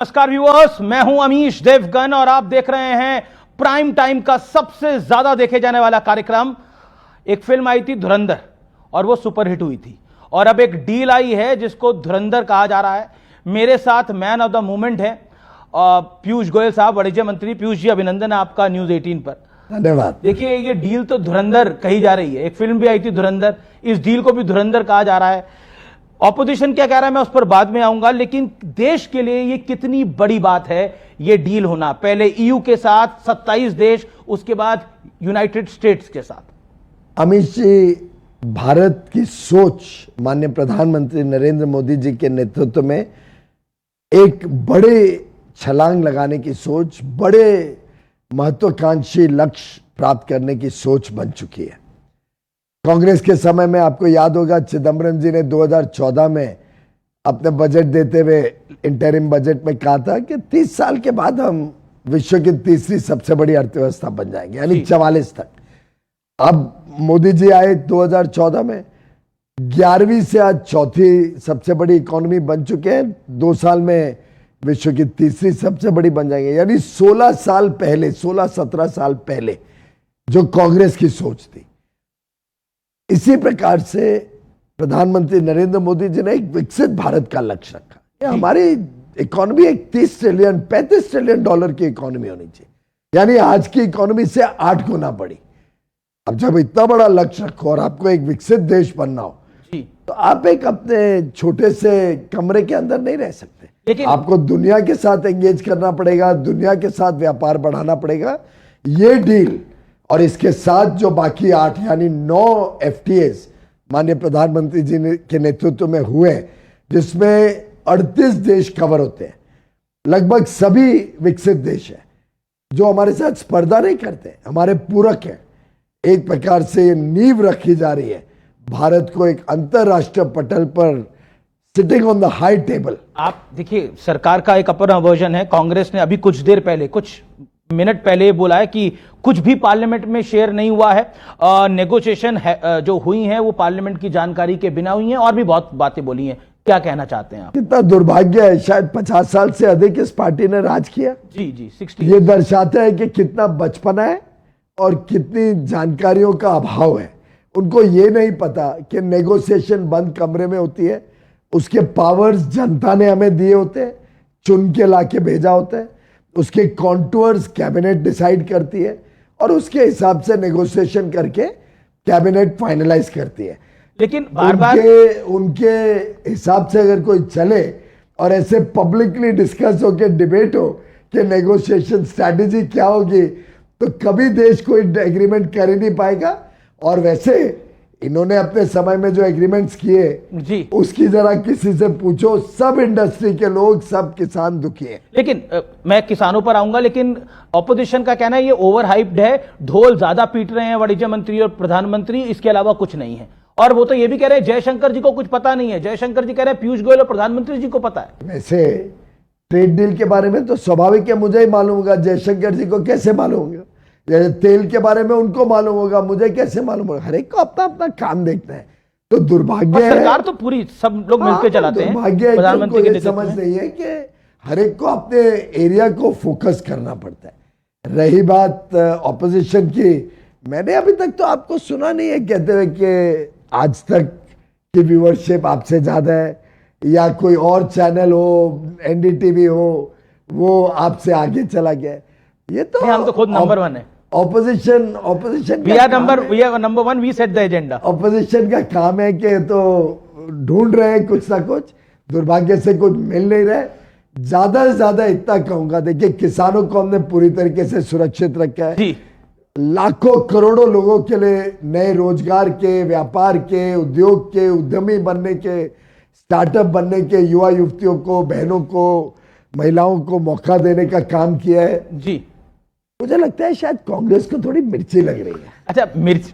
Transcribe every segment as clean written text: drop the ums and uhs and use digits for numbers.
नमस्कार व्यूअर्स, मैं हूं अमीश देवगन और आप देख रहे हैं प्राइम टाइम का सबसे ज्यादा देखे जाने वाला कार्यक्रम। एक फिल्म आई थी धुरंधर और वो सुपरहिट हुई थी और अब एक डील आई है जिसको धुरंधर कहा जा रहा है। मेरे साथ मैन ऑफ द मूवमेंट है पीयूष गोयल साहब, वाणिज्य मंत्री। पीयूष जी, अभिनंदन है आपका न्यूज 18 पर। धन्यवाद। देखिए, ये डील तो धुरंधर कही जा रही है, एक फिल्म भी आई थी धुरंधर, इस डील को भी धुरंधर कहा जा रहा है। ऑपोजिशन क्या कह रहा है मैं उस पर बाद में आऊंगा, लेकिन देश के लिए ये कितनी बड़ी बात है ये डील होना। पहले ईयू के साथ 27 देश, उसके बाद यूनाइटेड स्टेट्स के साथ। अमित जी, भारत की सोच माननीय प्रधानमंत्री नरेंद्र मोदी जी के नेतृत्व में एक बड़े छलांग लगाने की सोच, बड़े महत्वाकांक्षी लक्ष्य प्राप्त करने की सोच बन चुकी है। कांग्रेस के समय में आपको याद होगा, चिदम्बरम जी ने 2014 में अपने बजट देते हुए इंटरिम बजट में कहा था कि 30 साल के बाद हम विश्व की तीसरी सबसे बड़ी अर्थव्यवस्था बन जाएंगे, यानी 44 तक। अब मोदी जी आए 2014 में, 11वीं से आज चौथी सबसे बड़ी इकोनॉमी बन चुके हैं। 2 साल में विश्व की तीसरी सबसे बड़ी बन जाएंगे, यानी 16 साल पहले, 16-17 साल पहले जो कांग्रेस की सोच थी। इसी प्रकार से प्रधानमंत्री नरेंद्र मोदी जी ने एक विकसित भारत का लक्ष्य रखा। हमारी इकोनॉमी एक 30 ट्रिलियन, 35 ट्रिलियन डॉलर की इकोनॉमी होनी चाहिए, यानी आज की इकोनॉमी से 8 गुना बड़ी। अब जब इतना बड़ा लक्ष्य रखो और आपको एक विकसित देश बनना हो, तो आप एक अपने छोटे से कमरे के अंदर नहीं रह सकते, लेकिन आपको दुनिया के साथ एंगेज करना पड़ेगा, दुनिया के साथ व्यापार बढ़ाना पड़ेगा। ये डील और इसके साथ जो बाकी 8 यानी 9 FTAs माननीय प्रधानमंत्री जी के नेतृत्व में हुए, जिसमें 38 देश कवर होते हैं, लगभग सभी विकसित देश हैं जो हमारे साथ स्पर्धा नहीं करते, हमारे पूरक हैं। एक प्रकार से ये नींव रखी जा रही है भारत को एक अंतरराष्ट्रीय पटल पर sitting on the high table. आप देखिए, सरकार का एक अपना वर्जन है। कांग्रेस ने अभी कुछ देर पहले, कुछ मिनट पहले ये बोला है कि कुछ भी पार्लियामेंट में शेयर नहीं हुआ है, नेगोशिएशन जो हुई हैं वो पार्लियामेंट की जानकारी के बिना हुई हैं, और भी बहुत बातें बोली हैं। क्या कहना चाहते हैं आप? कितना दुर्भाग्य है, शायद 50 साल से अधिक इस पार्टी ने राज किया। जी 60। ये दर्शाता है कि कितना बचपना है और कितनी जानकारियों का अभाव है। उनको ये नहीं पता कि नेगोशिएशन बंद कमरे में होती है, उसके पावर्स जनता ने हमें दिए होते हैं, चुन के लाके भेजा होता है, उसके कॉन्टूर्स कैबिनेट डिसाइड करती है और उसके हिसाब से नेगोशिएशन करके कैबिनेट फाइनलाइज करती है। लेकिन बार-बार उनके हिसाब से अगर कोई चले और ऐसे पब्लिकली डिस्कस हो के डिबेट हो कि नेगोशिएशन स्ट्रैटेजी क्या होगी, तो कभी देश कोई एग्रीमेंट कर ही नहीं पाएगा। और वैसे इन्होंने अपने समय में जो एग्रीमेंट्स किए जी, उसकी जरा किसी से पूछो, सब इंडस्ट्री के लोग, सब किसान दुखी हैं। लेकिन मैं किसानों पर आऊंगा, लेकिन ऑपोजिशन का कहना है ये ओवर हाइप्ड है, ढोल ज्यादा पीट रहे हैं वाणिज्य मंत्री और प्रधानमंत्री, इसके अलावा कुछ नहीं है। और वो तो ये भी कह रहे हैं जयशंकर जी को कुछ पता नहीं है। जयशंकर जी कह रहे हैं पीयूष गोयल और प्रधानमंत्री जी को पता है। वैसे ट्रेड डील के बारे में तो स्वाभाविक है, मुझे ही मालूम होगा, जयशंकर जी को कैसे मालूम होगा? तेल के बारे में उनको मालूम होगा, मुझे कैसे मालूम होगा? हर एक को अपना अपना काम देखना है। तो दुर्भाग्य है, सरकार तो पूरी सब लोग मिलकर चलाते हैं। प्रधानमंत्री को समझ नहीं है कि हर एक को अपने एरिया को फोकस करना पड़ता है। रही बात ऑपोजिशन की, मैंने अभी तक तो आपको सुना नहीं है कहते हुए कि आज तक की व्यूअरशिप आपसे ज्यादा है, या कोई और चैनल हो, NDTV हो, वो आपसे आगे चला गया। ये तो हम तो खुद नंबर 1 है। Opposition we are number 1, we set the agenda. Opposition का काम है कि तो ढूंढ रहे हैं कुछ ना कुछ, दुर्भाग्य से कुछ मिल नहीं रहा है। ज्यादा से ज्यादा इतना कहूंगा, देखिए किसानों को हमने पूरी तरीके से सुरक्षित रखा है जी। लाखों करोड़ों लोगों के लिए नए रोजगार के, व्यापार के, उद्योग के, उद्यमी बनने के, स्टार्टअप बनने के युवा युवतियों को, बहनों को, महिलाओं को मौका देने का काम किया है। जी, मुझे लगता है शायद कांग्रेस को थोड़ी मिर्ची लग रही है। अच्छा,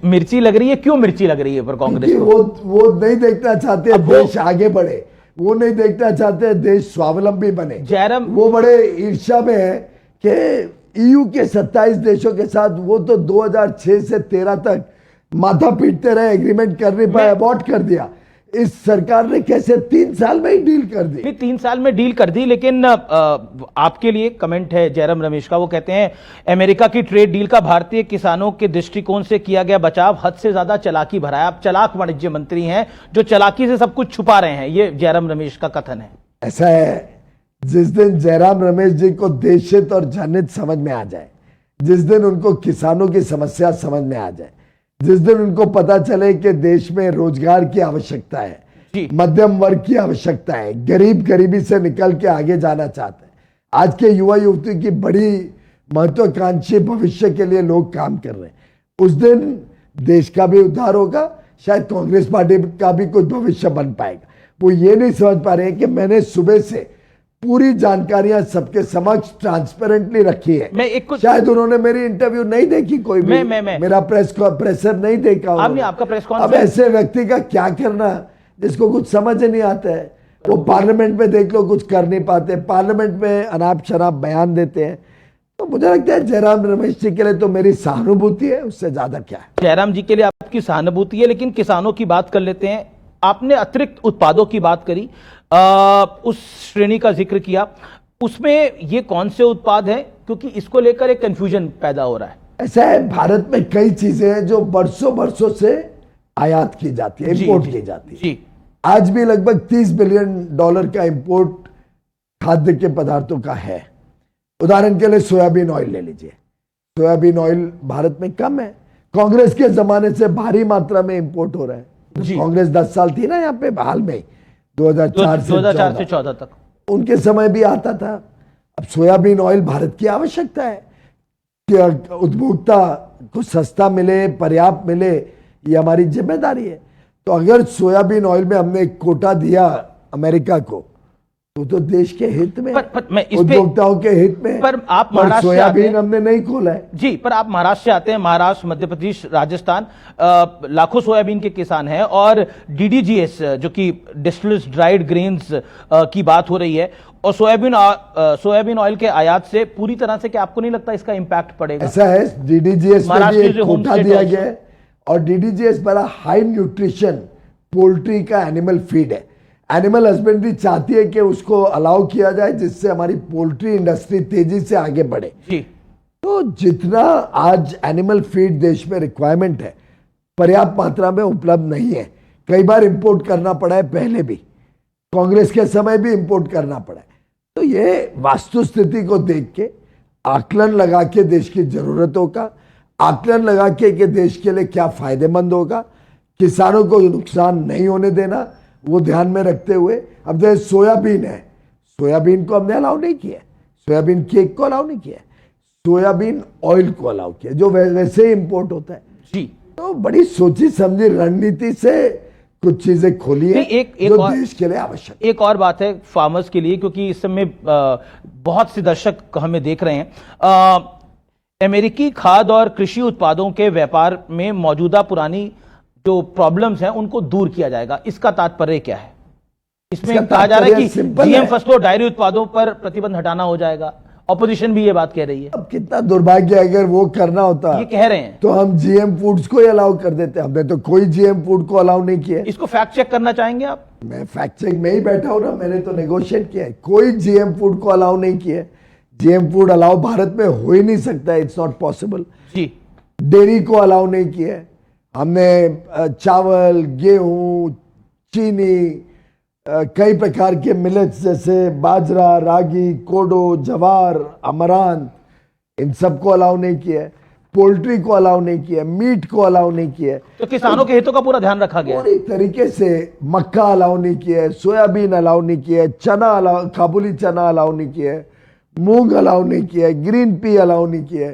मिर्ची लग रही है? क्यों मिर्ची लग रही है पर कांग्रेस को? वो नहीं देखना चाहते हैं देश आगे बढ़े, वो नहीं देखना चाहते हैं देश स्वावलंबी बने। जयराम, वो बड़े ईर्ष्या में है कि ईयू के 27 देशों के साथ वो तो 2006 से 13 तक माथा पीटते रहे, एग्रीमेंट कर नहीं पाए, अबॉर्ट कर दिया। इस सरकार ने कैसे 3 साल में ही डील कर दी। नहीं, 3 साल में डील कर दी, लेकिन आपके लिए कमेंट है जयराम रमेश का। वो कहते हैं अमेरिका की ट्रेड डील का भारतीय किसानों के दृष्टिकोण से किया गया बचाव हद से ज्यादा चालाकी भरा है। आप चालाक वाणिज्य मंत्री हैं जो चालाकी से सब कुछ छुपा रहे हैं, ये जयराम रमेश का कथन है। ऐसा है, जिस दिन जयराम रमेश जी को देशहित और जनहित समझ में आ जाए, जिस दिन उनको किसानों की समस्या समझ में आ जाए, जिस दिन उनको पता चले कि देश में रोजगार की आवश्यकता है, मध्यम वर्ग की आवश्यकता है, गरीब गरीबी से निकल के आगे जाना चाहते हैं, आज के युवा युवती की बड़ी महत्वाकांक्षी भविष्य के लिए लोग काम कर रहे हैं, उस दिन देश का भी उद्धार होगा, शायद कांग्रेस पार्टी का भी कुछ भविष्य बन पाएगा। वो ये नहीं समझ पा रहे हैं कि मैंने सुबह से पूरी जानकारियां सबके समक्ष ट्रांसपेरेंटली रखी है। शायद उन्होंने मेरी इंटरव्यू नहीं देखी, कोई भी मेरा प्रेसर नहीं देखा। आपका प्रेस कॉन्फ्रेंस, अब ऐसे व्यक्ति का क्या करना जिसको कुछ समझ नहीं आता है। वो पार्लियामेंट में देख लो कुछ कर नहीं पाते, पार्लियामेंट में अनाप शनाप बयान देते हैं। तो मुझे लगता है जयराम रमेश जी के लिए तो मेरी सहानुभूति है, उससे ज्यादा क्या है। जयराम जी के लिए आपकी सहानुभूति है, लेकिन किसानों की बात कर लेते हैं। आपने अतिरिक्त उत्पादों की बात करी, उस श्रेणी का जिक्र किया, उसमें ये कौन से उत्पाद हैं? क्योंकि इसको लेकर एक कंफ्यूजन पैदा हो रहा है। ऐसा है, भारत में कई चीजें हैं जो बरसों से आयात की जाती है, इंपोर्ट की जाती है। आज भी लगभग $30 बिलियन का इंपोर्ट खाद्य के पदार्थों का है। उदाहरण के लिए सोयाबीन ऑयल ले लीजिए। सोयाबीन ऑयल भारत में कम है, कांग्रेस के जमाने से भारी मात्रा में इंपोर्ट हो रहा है। कांग्रेस 10 साल थी ना यहाँ पे, हाल में 2004 से 14 तक उनके समय भी आता था। अब सोयाबीन ऑयल भारत की आवश्यकता है कि उपभोक्ता को सस्ता मिले, पर्याप्त मिले, ये हमारी जिम्मेदारी है। तो अगर सोयाबीन ऑयल में हमने एक कोटा दिया अमेरिका को, तो देश के हित में, उपभोक्ताओं के हित में। पर आप महाराष्ट्र सोयाबीन हमने नहीं खोला है जी। पर आप महाराष्ट्र से आते हैं, महाराष्ट्र, मध्य प्रदेश, राजस्थान, लाखों सोयाबीन के किसान हैं, और DDGS जो कि डिस्टिल्ड ड्राइड ग्रेन्स की बात हो रही है, और सोयाबीन ऑयल के आयात से पूरी तरह से, क्या आपको नहीं लगता इसका इंपैक्ट पड़ेगा? ऐसा है, DDGS में भी एक कोटा दिया गया है, और DDGS बड़ा हाई न्यूट्रिशन पोल्ट्री का एनिमल फीड है। एनिमल हस्बेंड्री चाहती है कि उसको अलाउ किया जाए, जिससे हमारी पोल्ट्री इंडस्ट्री तेजी से आगे बढ़े। तो जितना आज एनिमल फीड देश में रिक्वायरमेंट है, पर्याप्त मात्रा में उपलब्ध नहीं है। कई बार इंपोर्ट करना पड़ा है, पहले भी कांग्रेस के समय भी इंपोर्ट करना पड़ा है। तो ये वास्तु स्थिति को देख के, आकलन लगा के देश की जरूरतों का आकलन लगा के कि देश के लिए क्या फायदेमंद होगा, किसानों को नुकसान नहीं होने देना, वो ध्यान में रखते हुए। अब जैसे सोयाबीन है, सोयाबीन को हमने अलाउ नहीं किया, सोयाबीन केक को अलाउ नहीं किया, सोयाबीन ऑयल को अलाउ किया, जो वैसे ही इंपोर्ट होता है जी। तो बड़ी सोची समझी रणनीति से कुछ चीजें खोली है जो देश के लिए आवश्यक। एक और बात है फार्मर्स के लिए, क्योंकि इस समय बहुत से दर्शक हमें देख रहे हैं। अमेरिकी खाद्य और कृषि उत्पादों के व्यापार में मौजूदा पुरानी जो प्रॉब्लम्स हैं उनको दूर किया जाएगा, इसका तात्पर्य क्या है? इसमें कहा जा रहा है कि GM फसलों, डायरी उत्पादों पर प्रतिबंध हटाना हो जाएगा। ऑपोजिशन भी ये बात कह रही है। अब कितना दुर्भाग्य, अगर वो करना होता, ये कह रहे हैं, तो हम GM फूड्स को ही अलाउ कर देते। हमने तो कोई GM फूड को अलाउ नहीं किया। इसको फैक्ट चेक करना चाहेंगे आप? मैं फैक्ट चेक में ही बैठा हूं ना, मैंने तो नेगोशिएट किया है। कोई GM फूड को अलाउ नहीं किया। GM फूड अलाउ भारत में हो ही नहीं सकता, इट्स नॉट पॉसिबल जी। डेयरी को अलाउ नहीं किया। हमने चावल, गेहूं, चीनी, कई प्रकार के मिलेट्स जैसे बाजरा, रागी, कोडो, जवार, अमरांत, इन सबको अलाउ नहीं किया। पोल्ट्री को अलाउ नहीं किया, मीट को अलाउ नहीं किया। तो किसानों के हितों का पूरा ध्यान रखा गया। पूरी तरीके से मक्का अलाउ नहीं किया, सोयाबीन अलाउ नहीं किया, चना अलाउ, काबुली चना अलाउ नहीं किया, मूंग अलाउ नहीं किया, ग्रीन पी अलाउ नहीं किया।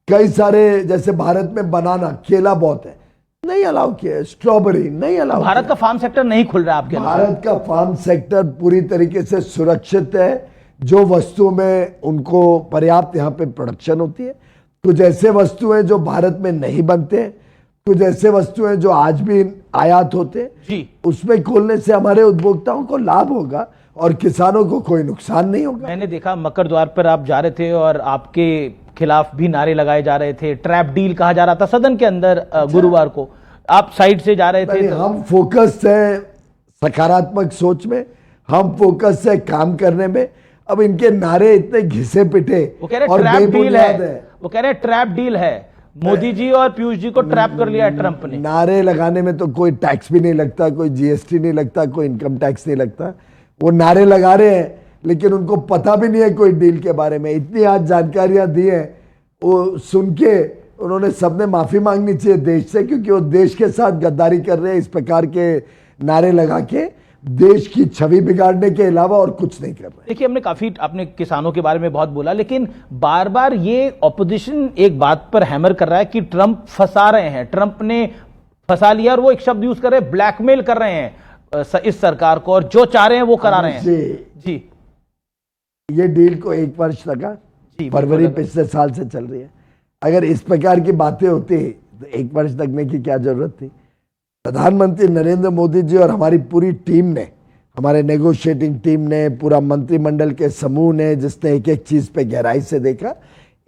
कई सारे, जैसे भारत में बनाना, केला बहुत है, नहीं अलाउ किया। स्ट्रॉबेरी नहीं अलाउ। भारत का फार्म सेक्टर नहीं खुल रहा है आपके? भारत का फार्म सेक्टर पूरी तरीके से सुरक्षित है। जो वस्तुओं में उनको पर्याप्त यहाँ पे प्रोडक्शन होती है, कुछ ऐसे वस्तुएं जो भारत में नहीं बनते, कुछ ऐसे वस्तुएं जो आज भी आयात होते जी, उसमें खोलने से हमारे उपभोक्ताओं को लाभ होगा और किसानों को कोई नुकसान नहीं होगा। मैंने देखा मकर द्वार पर आप जा रहे थे और आपके खिलाफ भी नारे लगाए जा रहे थे, ट्रैप डील कहा जा रहा था सदन के अंदर। गुरुवार को आप साइड से जा रहे थे। हम फोकस्ड हैं सकारात्मक सोच में, हम फोकस से काम करने में। अब इनके नारे इतने घिसे पिटे वो कह रहे और ट्रैप डील बेबुनियाद है, वो कह रहे ट्रैप डील है, मोदी जी और पीयूष जी को ट्रैप कर लिया है ट्रंप ने। नारे लगाने में तो कोई टैक्स भी नहीं लगता, कोई जीएसटी नहीं लगता, कोई इनकम टैक्स नहीं लगता। वो नारे लगा रहे हैं लेकिन उनको पता भी नहीं है कोई डील के बारे में। इतनी आज जानकारियां दी हैं, वो सुन के उन्होंने सबने माफी मांगनी चाहिए देश से, क्योंकि वो देश के साथ गद्दारी कर रहे हैं इस प्रकार के नारे लगा के, देश की छवि बिगाड़ने के अलावा और कुछ नहीं कर रहे। देखिए, हमने काफी अपने किसानों के बारे में बहुत बोला, लेकिन बार बार ये ऑपोजिशन एक बात पर हैमर कर रहा है कि ट्रंप फंसा रहे हैं, ट्रंप ने फंसा लिया, और वो एक शब्द यूज कर रहे हैं, ब्लैकमेल कर रहे हैं इस सरकार को, और जो चाह रहे हैं वो करा रहे हैं। जी, ये डील को 1 वर्ष लगा, फरवरी पिछले साल से चल रही है। अगर इस प्रकार की बातें होती तो 1 वर्ष लगने की क्या जरूरत थी। प्रधानमंत्री नरेंद्र मोदी जी और हमारी पूरी टीम ने, हमारे नेगोशिएटिंग टीम ने, पूरा मंत्रिमंडल के समूह ने, जिसने एक एक चीज पे गहराई से देखा,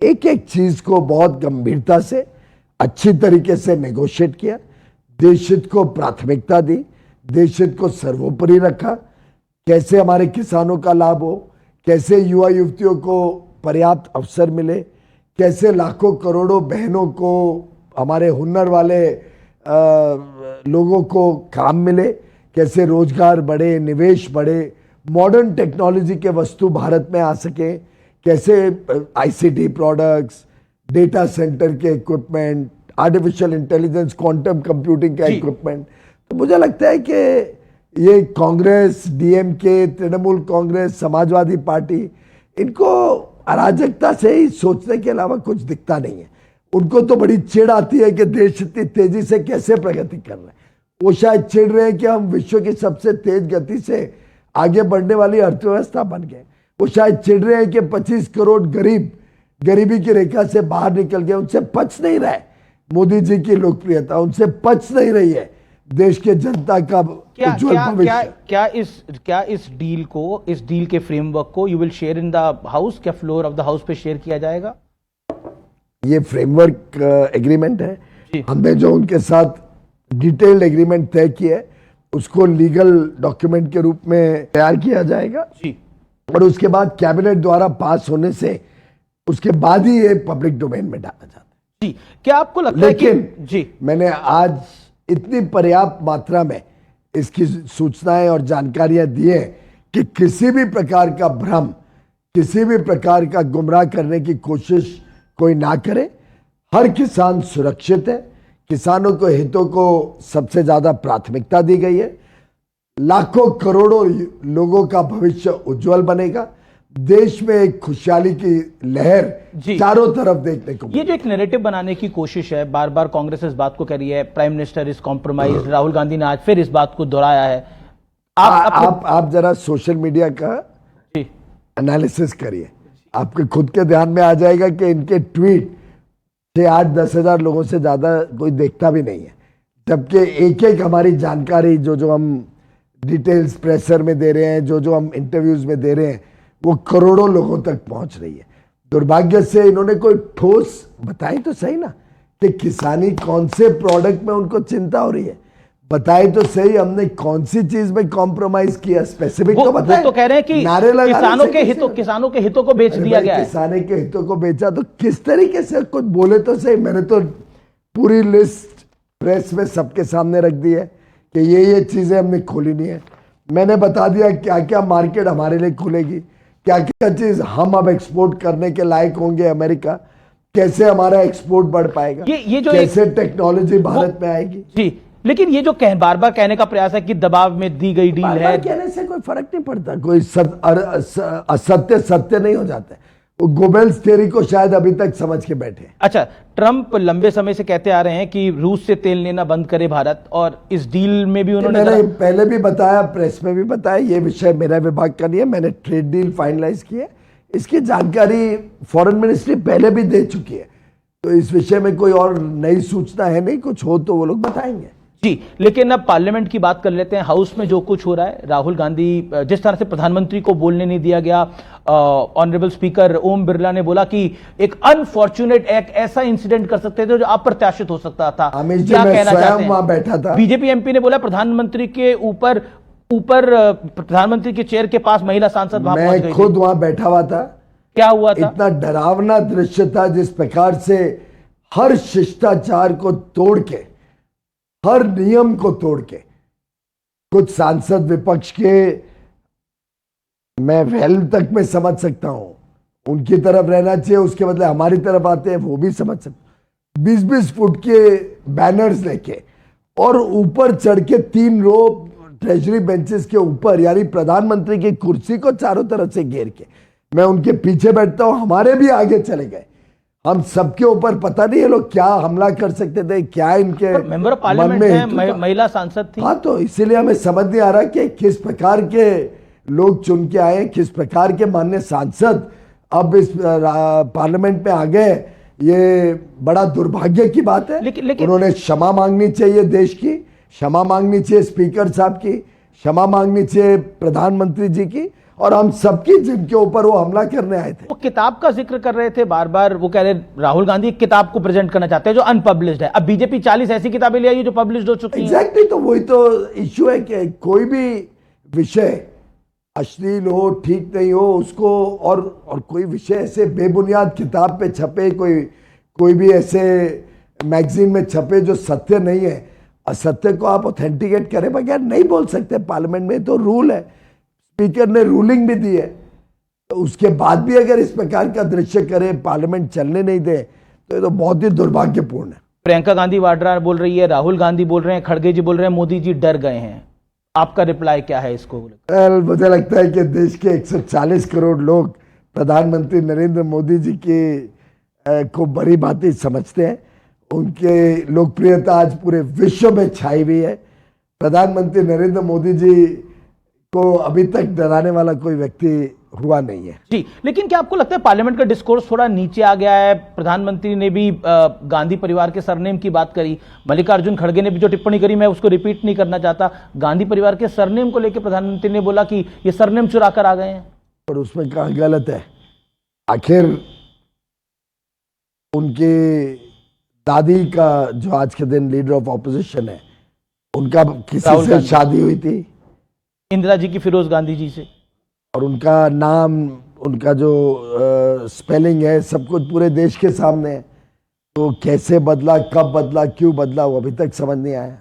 एक एक चीज को बहुत गंभीरता से अच्छी तरीके से नेगोशिएट किया, देश हित को प्राथमिकता दी, देश हित को सर्वोपरि रखा। कैसे हमारे किसानों का लाभ हो, कैसे युवा युवतियों को पर्याप्त अवसर मिले, कैसे लाखों करोड़ों बहनों को, हमारे हुनर वाले लोगों को काम मिले, कैसे रोजगार बढ़े, निवेश बढ़े, मॉडर्न टेक्नोलॉजी के वस्तु भारत में आ सके, कैसे आईसीटी प्रोडक्ट्स, डेटा सेंटर के equipment, artificial intelligence, quantum computing का इक्विपमेंट। तो मुझे लगता है कि ये कांग्रेस, डीएमके, तृणमूल कांग्रेस, समाजवादी पार्टी, इनको अराजकता से ही सोचने के अलावा कुछ दिखता नहीं है। उनको तो बड़ी चिढ़ आती है कि देश इतनी तेजी से कैसे प्रगति कर रहे हैं। वो शायद चिढ़ रहे हैं कि हम विश्व की सबसे तेज गति से आगे बढ़ने वाली अर्थव्यवस्था बन गए। वो शायद चिढ़ रहे हैं कि 25 करोड़ गरीब गरीबी की रेखा से बाहर निकल गए। उनसे पच नहीं रहा है मोदी जी की लोकप्रियता, उनसे पच नहीं रही है देश के जनता का उज्जवल भविष्य। क्या इस डील को, इस डील के फ्रेमवर्क को you will share in the house? क्या फ्लोर ऑफ द हाउस पे शेयर किया जाएगा? ये फ्रेमवर्क एग्रीमेंट है। हमने जो उनके साथ डिटेल्ड एग्रीमेंट तय किया है उसको लीगल डॉक्यूमेंट के रूप में तैयार किया जाएगा जी, और उसके बाद कैबिनेट द्वारा पास होने से उसके बाद ही ये पब्लिक डोमेन में डाला जाता है। जी, क्या आपको लगता है कि जी, मैंने आज इतनी पर्याप्त मात्रा में इसकी सूचनाएं और जानकारियां दी हैं कि किसी भी प्रकार का भ्रम, किसी भी प्रकार का गुमराह करने की कोशिश कोई ना करे। हर किसान सुरक्षित है, किसानों के हितों को सबसे ज्यादा प्राथमिकता दी गई है। लाखों करोड़ों लोगों का भविष्य उज्जवल बनेगा। देश में एक खुशहाली की लहर चारों तरफ देखने को। ये जो एक नैरेटिव बनाने की कोशिश है, बार बार कांग्रेस इस बात को कह रही है, prime minister is compromise, Rahul Gandhi ने आज फिर इस बात को दोहराया है। आप जरा सोशल मीडिया का एनालिसिस करिए, आपके खुद के ध्यान में आ जाएगा कि इनके ट्वीट से 8-10 हजार लोगों से ज्यादा कोई देखता भी नहीं है, जबकि एक एक हमारी जानकारी जो हम डिटेल्स प्रेसर में दे रहे हैं, जो हम इंटरव्यूज में दे रहे हैं, वो करोड़ों लोगों तक पहुंच रही है। दुर्भाग्य से इन्होंने कोई ठोस बताई तो सही ना कि किसानी कौन से प्रोडक्ट में उनको चिंता हो रही है, बताए तो सही हमने कौन सी चीज में कॉम्प्रोमाइज किया, स्पेसिफिक तो बताए। तो कह रहे हैं कि नारे किसानों के हितों को बेच दिया गया है। किसानों के हितों को बेचा तो किस तरीके से, कुछ बोले तो सही। मैंने तो पूरी लिस्ट प्रेस में सबके सामने रख दी है कि ये चीजें हमने खोली नहीं है। मैंने बता दिया क्या क्या मार्केट हमारे लिए खुलेगी, क्या क्या चीज हम अब एक्सपोर्ट करने के लायक होंगे अमेरिका, कैसे हमारा एक्सपोर्ट बढ़ पाएगा, ये जो कैसे टेक्नोलॉजी भारत में आएगी। जी, लेकिन ये जो बार बार कहने का प्रयास है कि दबाव में दी गई डील है, कहने से कोई फर्क नहीं पड़ता, कोई असत्य सत्य नहीं हो जाता। वो गोबेल्स थ्योरी को शायद अभी तक समझ के बैठे। अच्छा, ट्रंप लंबे समय से कहते आ रहे हैं कि रूस से तेल लेना बंद करे भारत, और इस डील में भी उन्होंने, मैंने पहले भी बताया, प्रेस में भी बताया, ये विषय मेरा विभाग का नहीं है। मैंने ट्रेड डील फाइनलाइज की है, इसकी जानकारी फॉरेन मिनिस्ट्री पहले भी दे चुकी है, तो इस विषय में कोई और नई सूचना है नहीं। कुछ हो तो वो लोग बताएंगे। जी, लेकिन अब पार्लियामेंट की बात कर लेते हैं। हाउस में जो कुछ हो रहा है, राहुल गांधी, जिस तरह से प्रधानमंत्री को बोलने नहीं दिया गया, ऑनरेबल स्पीकर ओम बिरला ने बोला कि एक अनफॉर्चुनेट, एक ऐसा इंसिडेंट कर सकते थे जो अप्रत्याशित हो सकता था। क्या कहना चाहते हैं? वहां बैठा था। बीजेपी एमपी ने बोला प्रधानमंत्री के ऊपर ऊपर प्रधानमंत्री के चेयर के पास महिला सांसद वहां पहुंच गई मैं खुद वहां बैठा हुआ था। क्या हुआ था? इतना डरावना दृश्य था, जिस प्रकार से हर शिष्टाचार को तोड़ के, हर नियम को तोड़ के कुछ सांसद विपक्ष के, मैं वेल तक में समझ सकता हूं, उनकी तरफ रहना चाहिए, उसके बदले हमारी तरफ आते हैं, वो भी समझ सकते। 20-20 फुट के बैनर्स लेके और ऊपर चढ़ के 3 रो ट्रेजरी बेंचेस के ऊपर, यानी प्रधानमंत्री की कुर्सी को चारों तरफ से घेर के, मैं उनके पीछे बैठता हूं, हमारे भी आगे चले गए। हम सबके ऊपर पता नहीं ये लोग क्या हमला कर सकते थे, क्या इनके मेंबर ऑफ पार्लियामेंट है, महिला सांसद थी। हाँ, तो इसीलिए हमें समझ नहीं आ रहा कि किस प्रकार के लोग चुन के आए, किस प्रकार के माननीय सांसद अब इस पार्लियामेंट में आ गए। ये बड़ा दुर्भाग्य की बात है। लेकिन उन्होंने क्षमा मांगनी चाहिए देश की, क्षमा मांगनी चाहिए स्पीकर साहब की, क्षमा मांगनी चाहिए प्रधानमंत्री जी की, और हम सबकी, जिनके ऊपर वो हमला करने आए थे। वो किताब का जिक्र कर रहे थे बार बार, वो कह रहे राहुल गांधी एक किताब को प्रेजेंट करना चाहते हैं जो अनपब्लिश्ड है। अब बीजेपी 40 ऐसी किताबें ले आई है जो पब्लिश्ड हो चुकी हैं। एग्जैक्टली, तो वही तो इश्यू है कि कोई भी विषय अश्लील हो, ठीक नहीं हो, उसको और कोई विषय ऐसे बेबुनियाद किताब पे छपे, कोई भी ऐसे मैगजीन में छपे जो सत्य नहीं है, असत्य को आप ऑथेंटिकेट करे बगैर नहीं बोल सकते। पार्लियामेंट में तो रूल है, स्पीकर ने रूलिंग भी दी है, तो उसके बाद भी अगर इस प्रकार का दृश्य करे, पार्लियामेंट चलने नहीं दे, तो ये तो बहुत ही दुर्भाग्यपूर्ण है। प्रियंका गांधी वाड्रा बोल रही है, राहुल गांधी बोल रहे हैं, खड़गे जी बोल रहे हैं, मोदी जी डर गए हैं। आपका रिप्लाई क्या है इसको? मुझे लगता है कि देश के 140 करोड़ लोग प्रधानमंत्री नरेंद्र मोदी जी की को बड़ी बातें समझते हैं। उनके लोकप्रियता आज पूरे विश्व में छाई हुई है। प्रधानमंत्री नरेंद्र मोदी जी को अभी तक डराने वाला कोई व्यक्ति हुआ नहीं है। जी, लेकिन क्या आपको लगता है पार्लियामेंट का डिस्कोर्स थोड़ा नीचे आ गया है? प्रधानमंत्री ने भी गांधी परिवार के सरनेम की बात करी, मल्लिकार्जुन खड़गे ने भी जो टिप्पणी करी, मैं उसको रिपीट नहीं करना चाहता। गांधी परिवार के सरनेम को लेकर प्रधानमंत्री ने बोला कि ये सरनेम चुरा कर आ गए हैं। और उसमें क्या गलत है? आखिर उनकी दादी का, जो आज के दिन लीडर ऑफ ऑपोजिशन है, उनका किसी से शादी हुई थी? इंदिरा जी की फिरोज गांधी जी से। और उनका नाम, उनका जो स्पेलिंग है, सब कुछ पूरे देश के सामने है। तो कैसे बदला, कब बदला, क्यों बदला, वो अभी तक समझ नहीं आया।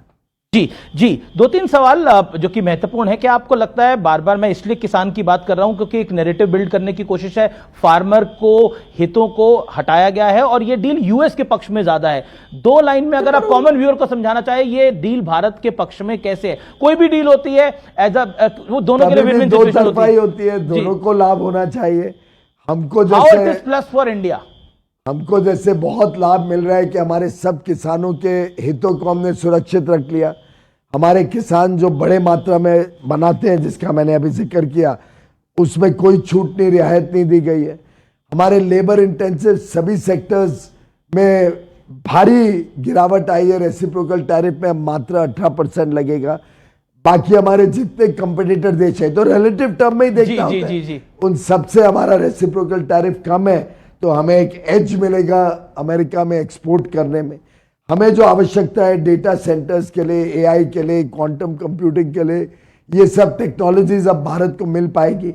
जी जी, 2-3 सवाल जो कि महत्वपूर्ण है। क्या आपको लगता है, बार बार मैं इसलिए किसान की बात कर रहा हूं क्योंकि एक नैरेटिव बिल्ड करने की कोशिश है, फार्मर को, हितों को हटाया गया है और ये डील यूएस के पक्ष में ज्यादा है। 2 लाइन में अगर आप कॉमन व्यूअर को समझाना चाहे, ये डील भारत के पक्ष में कैसे है? कोई भी डील होती है वो दोनों के लिए विन-विन सिचुएशन होती है, दोनों को लाभ होना चाहिए। हमको जैसे प्लस फॉर इंडिया, हमको जैसे बहुत लाभ मिल रहा है कि हमारे सब किसानों के हितों को हमने सुरक्षित रख लिया। हमारे किसान जो बड़े मात्रा में बनाते हैं, जिसका मैंने अभी जिक्र किया, उसमें कोई छूट नहीं, रियायत नहीं दी गई है। हमारे लेबर इंटेंसिव सभी सेक्टर्स में भारी गिरावट आई है। रेसिप्रोकल टैरिफ में मात्र 18% लगेगा। बाकी हमारे जितने कंपटीटर देश है, तो रिलेटिव टर्म में ही देखना होता है, उन सबसे हमारा रेसिप्रोकल टैरिफ कम है, तो हमें एक एज मिलेगा अमेरिका में एक्सपोर्ट करने में। हमें जो आवश्यकता है डेटा सेंटर्स के लिए, एआई के लिए, क्वांटम कंप्यूटिंग के लिए, ये सब टेक्नोलॉजीज अब भारत को मिल पाएगी।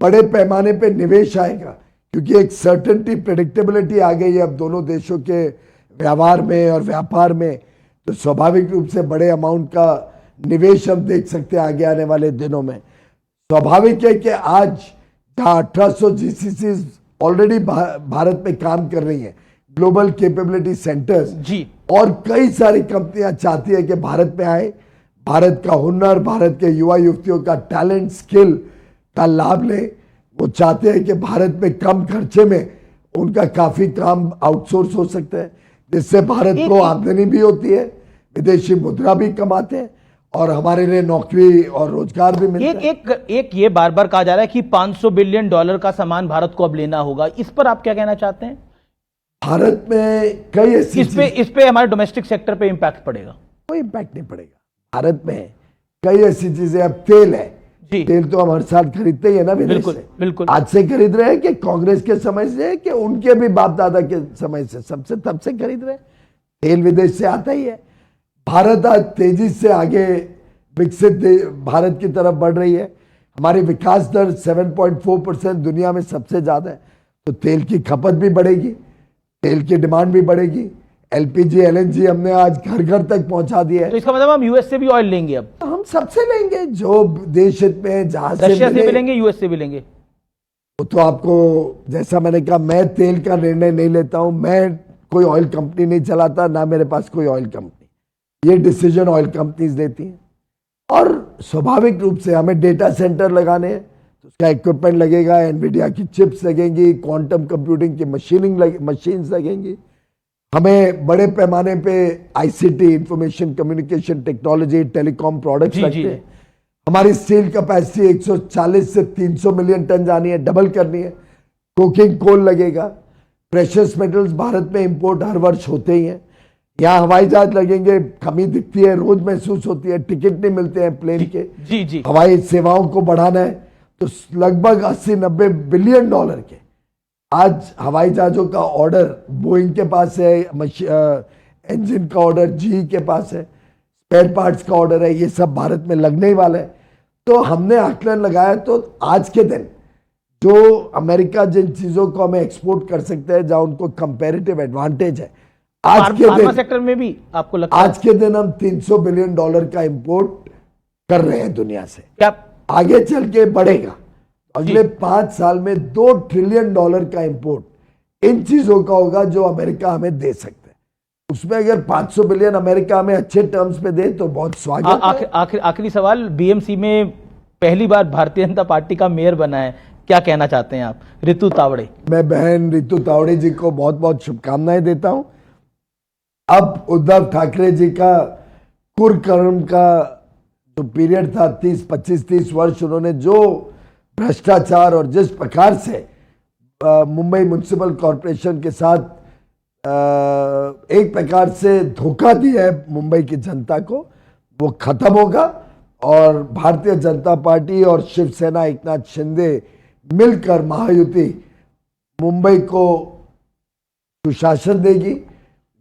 बड़े पैमाने पे निवेश आएगा, क्योंकि एक सर्टेनिटी, प्रेडिक्टेबिलिटी आ गई है अब दोनों देशों के व्यवहार में और व्यापार में। तो स्वाभाविक रूप से बड़े अमाउंट का निवेश हम देख सकते हैं आगे आने वाले दिनों में। स्वाभाविक है कि आज जहाँ 1800 जीसीसी ऑलरेडी भारत में काम कर रही हैं, ग्लोबल कैपेबिलिटी सेंटर्स जी, और कई सारी कंपनियां चाहती है कि भारत में आए, भारत का हुनर, भारत के युवा युवतियों का टैलेंट, स्किल का लाभ ले। वो चाहते हैं कि भारत में कम खर्चे में उनका काफी काम आउटसोर्स हो सकता है, जिससे भारत को आमदनी भी होती है, विदेशी मुद्रा भी कमाते हैं और हमारे लिए नौकरी और रोजगार भी मिलता है। एक ये बार बार कहा जा रहा है कि $500 बिलियन का सामान भारत को अब लेना होगा। इस पर आप क्या कहना चाहते हैं? भारत में कई ऐसी इस पे हमारे डोमेस्टिक सेक्टर पे इंपैक्ट पड़ेगा? कोई इंपैक्ट नहीं पड़ेगा। भारत में कई ऐसी चीजें, अब तेल है जी, तेल तो हम हर साल खरीदते ही है ना विदेश से। बिल्कुल आज से खरीद रहे हैं कि कांग्रेस के समय से, कि उनके भी बाप दादा के समय से, सबसे तब से खरीद रहे हैं। तेल विदेश से आता ही है। भारत आज तेजी से आगे विकसित भारत की तरफ बढ़ रही है। हमारी विकास दर 7.4% दुनिया में सबसे ज्यादा है। तो तेल की खपत भी बढ़ेगी, तेल की डिमांड भी बढ़ेगी। एलपीजी एलएनजी हमने आज घर घर तक पहुंचा दिया है। तो इसका मतलब हम यूएस से भी ऑयल लेंगे अब? तो हम सबसे लेंगे जो देश हित में, जहां से रशिया से भी लेंगे, यूएस से भी लेंगे। वो तो आपको, जैसा मैंने कहा, मैं तेल का निर्णय नहीं लेता हूं, मैं कोई ऑयल कंपनी नहीं चलाता, ना मेरे पास कोई ऑयल कंपनी। ये डिसीजन ऑयल कंपनीज लेती हैं। और स्वाभाविक रूप से हमें डेटा सेंटर लगाने हैं तो उसका इक्विपमेंट लगेगा, एनवीडिया की चिप्स लगेंगी, क्वांटम कंप्यूटिंग की मशीन्स लगेंगी। हमें बड़े पैमाने पे ICT, information communication technology, telecom products लगते हैं। हमारी स्टील कैपेसिटी 140 से 300 मिलियन टन जानी है, डबल करनी है। कोकिंग कोल लगेगा। प्रेशियस मेटल्स भारत में इंपोर्ट हर वर्ष होते ही हैं। यहाँ हवाई जहाज लगेंगे, कमी दिखती है, रोज महसूस होती है, टिकट नहीं मिलते हैं प्लेन के। जी। हवाई सेवाओं को बढ़ाना है तो लगभग 80-90 बिलियन डॉलर के आज हवाई जहाजों का ऑर्डर बोइंग के पास है, इंजन का ऑर्डर जी के पास है, स्पेयर पार्ट्स का ऑर्डर है, ये सब भारत में लगने ही वाला है। तो हमने आकलन लगाया तो आज के दिन जो अमेरिका जिन चीजों को हमें एक्सपोर्ट कर सकते हैं, जहां उनको कंपैरेटिव एडवांटेज है, आज के दिन सेक्टर में भी आपको लगता आज के दिन हम 300 बिलियन डॉलर का इंपोर्ट कर रहे हैं दुनिया से। क्या आगे चल के बढ़ेगा। अगले 5 साल में 2 ट्रिलियन डॉलर का इंपोर्ट इन चीजों का होगा जो अमेरिका हमें दे सकते हैं। उसमें अगर 500 बिलियन अमेरिका हमें अच्छे टर्म्स पे दे तो बहुत स्वागत है। आखिरी सवाल, बीएमसी में पहली बार भारतीय जनता पार्टी का मेयर बना है, क्या कहना चाहते हैं आप? रितु तावड़े। मैं बहन रितु तावड़े जी को बहुत बहुत शुभकामनाएं देता हूं। अब उद्धव ठाकरे जी का कुरकर्म का जो पीरियड था, 25-30 वर्ष, उन्होंने जो भ्रष्टाचार और जिस प्रकार से मुंबई म्युनिसिपल कॉरपोरेशन के साथ एक प्रकार से धोखा दिया है मुंबई की जनता को, वो खत्म होगा। और भारतीय जनता पार्टी और शिवसेना, एकनाथ शिंदे मिलकर महायुति मुंबई को सुशासन देगी,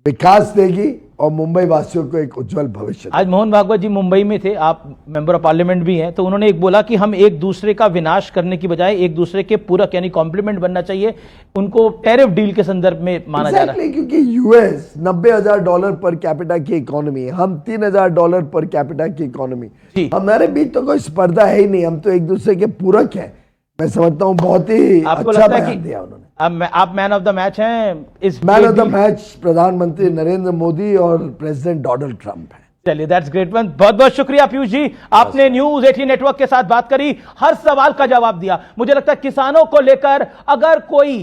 विकास देगी और मुंबई वासियों को एक उज्जवल भविष्य। आज मोहन भागवत जी मुंबई में थे, आप मेंबर ऑफ पार्लियामेंट भी हैं, तो उन्होंने एक बोला कि हम एक दूसरे का विनाश करने की बजाय एक दूसरे के पूरक यानी कॉम्प्लीमेंट बनना चाहिए। उनको टैरिफ डील के संदर्भ में माना जा रहा है। क्योंकि यूएस $90,000 पर कैपिटा की इकोनॉमी है, हम $3,000 पर कैपिटा की इकोनॉमी। हमारे बीच तो कोई स्पर्धा है ही नहीं, हम तो एक दूसरे के पूरक हैं। मैं समझता हूँ बहुत ही अच्छा बयान दिया उन्होंने। आप मैन ऑफ द मैच हैं इस मैन ऑफ द मैच प्रधानमंत्री नरेंद्र मोदी और प्रेसिडेंट डोनाल्ड ट्रंप है। चलिए, दैट्स ग्रेट वन। बहुत बहुत शुक्रिया पीयूष जी, आपने न्यूज 18 नेटवर्क के साथ बात करी, हर सवाल का जवाब दिया। मुझे लगता है किसानों को लेकर अगर कोई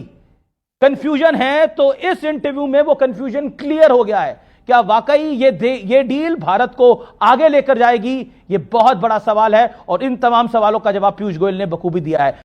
कंफ्यूजन है तो इस इंटरव्यू में वो कंफ्यूजन क्लियर हो गया है। क्या वाकई ये डील भारत को आगे लेकर जाएगी? ये बहुत बड़ा सवाल है और इन तमाम सवालों का जवाब पीयूष गोयल ने बखूबी दिया है।